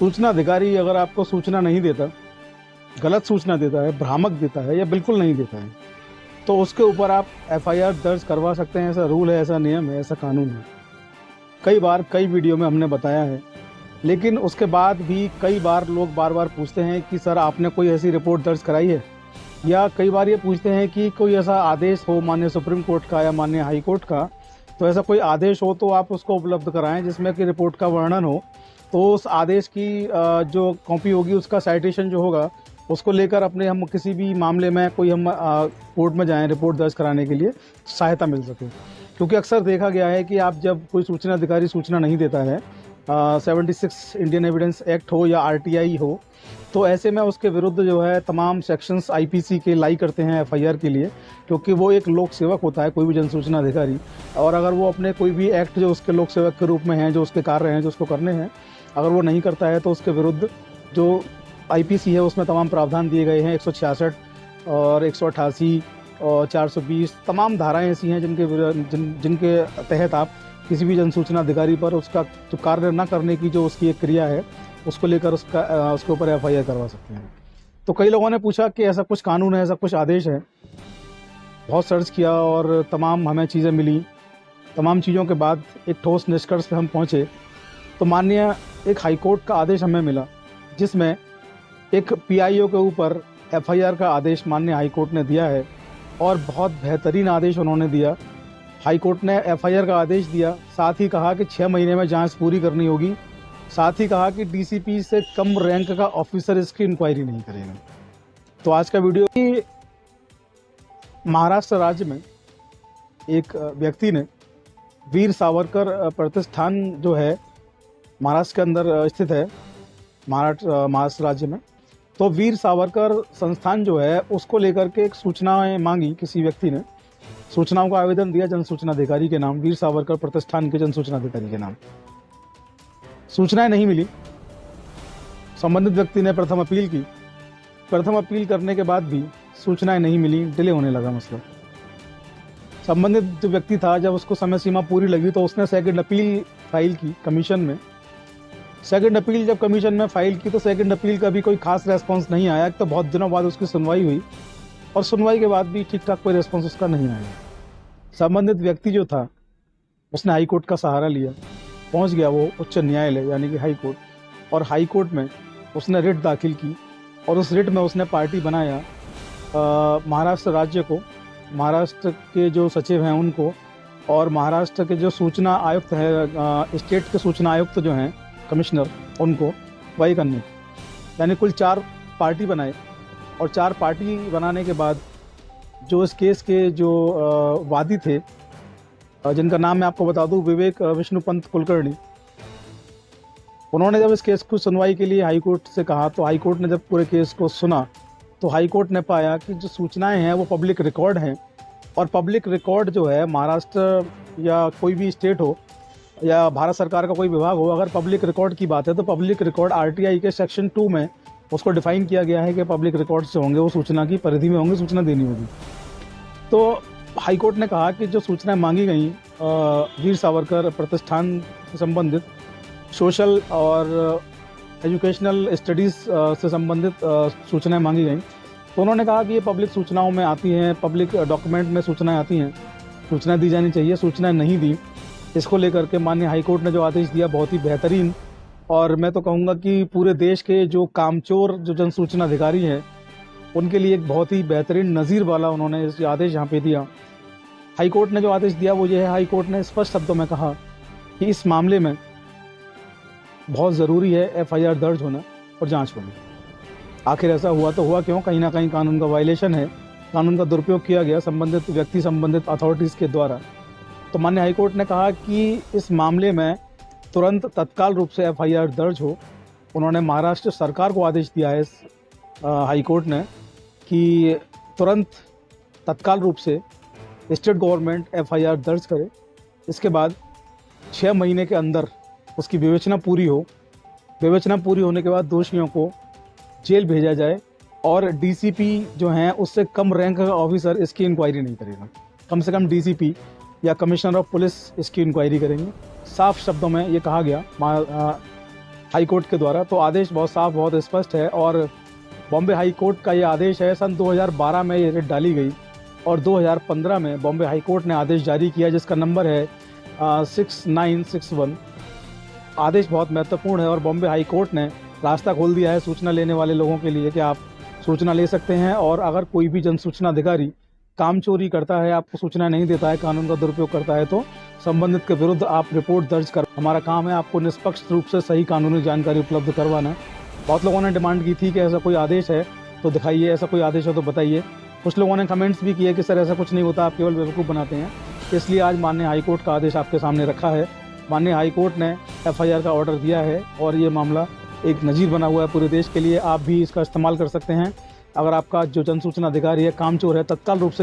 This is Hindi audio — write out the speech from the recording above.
सूचना अधिकारी अगर आपको सूचना नहीं देता, गलत सूचना देता है, भ्रामक देता है या बिल्कुल नहीं देता है, तो उसके ऊपर आप एफआईआर दर्ज करवा सकते हैं। ऐसा रूल है, ऐसा नियम है, ऐसा कानून है। कई बार कई वीडियो में हमने बताया है, लेकिन उसके बाद भी कई बार लोग बार बार पूछते हैं कि सर आपने कोई ऐसी रिपोर्ट दर्ज कराई है, या कई बार ये पूछते हैं कि कोई ऐसा आदेश हो माननीय सुप्रीम कोर्ट का या माननीय हाई कोर्ट का, तो ऐसा कोई आदेश हो तो आप उसको उपलब्ध कराएं जिसमें कि रिपोर्ट का वर्णन हो। तो उस आदेश की जो कॉपी होगी, उसका साइटेशन जो होगा, उसको लेकर अपने हम किसी भी मामले में कोई हम कोर्ट में जाएं रिपोर्ट दर्ज कराने के लिए सहायता मिल सके। क्योंकि अक्सर देखा गया है कि आप जब कोई सूचना अधिकारी सूचना नहीं देता है, 76 इंडियन एविडेंस एक्ट हो या आरटीआई हो, तो ऐसे में उसके विरुद्ध जो है तमाम सेक्शंस आईपीसी के लाई करते हैं एफआईआर के लिए, क्योंकि वो एक लोक सेवक होता है कोई भी जनसूचना अधिकारी। और अगर वो अपने कोई भी एक्ट जो उसके लोक सेवक के रूप में हैं, जो उसके कार्य हैं, जो उसको करने हैं, अगर वो नहीं करता है तो उसके विरुद्ध जो आईपीसी है उसमें तमाम प्रावधान दिए गए हैं। 166 और 188 और 420 तमाम धाराएं ऐसी हैं जिनके तहत आप किसी भी जनसूचना अधिकारी पर उसका जो कार्य न करने की जो उसकी एक क्रिया है, उसको लेकर उसके ऊपर एफआईआर करवा सकते हैं। तो कई लोगों ने पूछा कि ऐसा कुछ कानून है, ऐसा कुछ आदेश है। बहुत सर्च किया और तमाम हमें चीज़ें मिली। तमाम चीज़ों के बाद एक ठोस निष्कर्ष पे हम पहुँचे। तो माननीय एक हाईकोर्ट का आदेश हमें मिला, जिसमें एक पीआईओ के ऊपर एफआईआर का आदेश माननीय हाईकोर्ट ने दिया है, और बहुत बेहतरीन आदेश उन्होंने दिया। हाईकोर्ट ने एफआईआर का आदेश दिया, साथ ही कहा कि 6 महीने में जांच पूरी करनी होगी। साथ ही कहा कि डीसीपी से कम रैंक का ऑफिसर इसकी इंक्वायरी नहीं करेगा। तो आज का वीडियो कि महाराष्ट्र राज्य में एक व्यक्ति ने वीर सावरकर प्रतिष्ठान जो है महाराष्ट्र के अंदर स्थित है, महाराष्ट्र राज्य में, तो वीर सावरकर संस्थान जो है उसको लेकर के एक सूचनाएं मांगी। किसी व्यक्ति ने सूचनाओं का आवेदन दिया जनसूचना अधिकारी के नाम, वीर सावरकर प्रतिष्ठान के जनसूचना अधिकारी के नाम। सूचनाएं नहीं मिली। संबंधित व्यक्ति ने प्रथम अपील की। प्रथम अपील करने के बाद भी सूचनाएं नहीं मिली, डिले होने लगा मसला। संबंधित जो व्यक्ति था, जब उसको समय सीमा पूरी लगी तो उसने सेकंड अपील फाइल की कमीशन में। सेकंड अपील जब कमीशन में फाइल की तो सेकंड अपील का भी कोई खास रेस्पॉन्स नहीं आया। तो बहुत दिनों बाद उसकी सुनवाई हुई, और सुनवाई के बाद भी ठीक ठाक कोई रेस्पॉन्स उसका नहीं आया। संबंधित व्यक्ति जो था उसने हाई कोर्ट का सहारा लिया, पहुंच गया वो उच्च न्यायालय यानी कि हाई कोर्ट, और हाई कोर्ट में उसने रिट दाखिल की। और उस रिट में उसने पार्टी बनाया महाराष्ट्र राज्य को, महाराष्ट्र के जो सचिव हैं उनको, और महाराष्ट्र के जो सूचना आयुक्त है, स्टेट के सूचना आयुक्त जो हैं कमिश्नर, उनको वही करने की। यानी कुल 4 पार्टी बनाए। और 4 पार्टी बनाने के बाद जो इस केस के जो वादी थे, जिनका नाम मैं आपको बता दूं, विवेक विष्णुपंत कुलकर्णी, उन्होंने जब इस केस को सुनवाई के लिए हाईकोर्ट से कहा, तो हाईकोर्ट ने जब पूरे केस को सुना तो हाईकोर्ट ने पाया कि जो सूचनाएं हैं वो पब्लिक रिकॉर्ड हैं। और पब्लिक रिकॉर्ड जो है, महाराष्ट्र या कोई भी स्टेट हो या भारत सरकार का कोई विभाग हो, अगर पब्लिक रिकॉर्ड की बात है तो पब्लिक रिकॉर्ड आरटीआई के सेक्शन 2 में उसको डिफाइन किया गया है कि पब्लिक रिकॉर्ड्स जो होंगे वो सूचना की परिधि में होंगे, सूचना देनी होगी। तो हाईकोर्ट ने कहा कि जो सूचनाएं मांगी गई वीर सावरकर प्रतिष्ठान से संबंधित, सोशल और एजुकेशनल स्टडीज़ से संबंधित सूचनाएं मांगी गई, तो उन्होंने कहा कि ये पब्लिक सूचनाओं में आती हैं, पब्लिक डॉक्यूमेंट में सूचनाएं आती हैं, सूचनाएं दी जानी चाहिए, सूचनाएं नहीं दी। इसको लेकर के माननीय हाईकोर्ट ने जो आदेश दिया बहुत ही बेहतरीन, और मैं तो कहूँगा कि पूरे देश के जो कामचोर जो जनसूचना अधिकारी हैं उनके लिए एक बहुत ही बेहतरीन नज़ीर वाला उन्होंने इस आदेश यहाँ पे दिया। हाईकोर्ट ने जो आदेश दिया वो ये है, हाईकोर्ट ने स्पष्ट शब्दों में कहा कि इस मामले में बहुत ज़रूरी है एफआईआर दर्ज होना और जांच होना। आखिर ऐसा हुआ तो हुआ क्यों? कहीं ना कहीं कानून का वायलेशन है, कानून का दुरुपयोग किया गया संबंधित व्यक्ति, संबंधित अथॉरिटीज़ के द्वारा। तो माननीय हाईकोर्ट ने कहा कि इस मामले में तुरंत तत्काल रूप से एफआईआर दर्ज हो। उन्होंने महाराष्ट्र सरकार को आदेश दिया है हाईकोर्ट ने कि तुरंत तत्काल रूप से स्टेट गवर्नमेंट एफआईआर दर्ज करे। इसके बाद 6 महीने के अंदर उसकी विवेचना पूरी हो। विवेचना पूरी होने के बाद दोषियों को जेल भेजा जाए, और डीसीपी जो हैं उससे कम रैंक का ऑफिसर इसकी इंक्वायरी नहीं करेगा। कम से कम डीसीपी या कमिश्नर ऑफ पुलिस इसकी इंक्वायरी करेंगे। साफ शब्दों में ये कहा गया हाई कोर्ट के द्वारा। तो आदेश बहुत साफ, बहुत स्पष्ट है और बॉम्बे हाई कोर्ट का ये आदेश है। सन 2012 में ये रिट डाली गई और 2015 में बॉम्बे हाई कोर्ट ने आदेश जारी किया जिसका नंबर है 6961। आदेश बहुत महत्वपूर्ण है और बॉम्बे हाई कोर्ट ने रास्ता खोल दिया है सूचना लेने वाले लोगों के लिए कि आप सूचना ले सकते हैं। और अगर कोई भी जन सूचना अधिकारी काम चोरी करता है, आपको सूचना नहीं देता है, कानून का दुरुपयोग करता है, तो संबंधित के विरुद्ध आप रिपोर्ट दर्ज कर। हमारा काम है आपको निष्पक्ष रूप से सही कानूनी जानकारी उपलब्ध करवाना। बहुत लोगों ने डिमांड की थी कि ऐसा कोई आदेश है तो दिखाइए, ऐसा कोई आदेश है तो बताइए। कुछ लोगों ने कमेंट्स भी किए कि सर ऐसा कुछ नहीं होता, आप केवल बेवकूफ़ बनाते हैं। इसलिए आज माननीय हाईकोर्ट का आदेश आपके सामने रखा है। माननीय हाईकोर्ट ने FIR का ऑर्डर दिया है और ये मामला एक नज़ीर बना हुआ है पूरे देश के लिए। आप भी इसका इस्तेमाल कर सकते हैं। अगर आपका जो जन सूचना अधिकारी है कामचोर है, तत्काल रूप से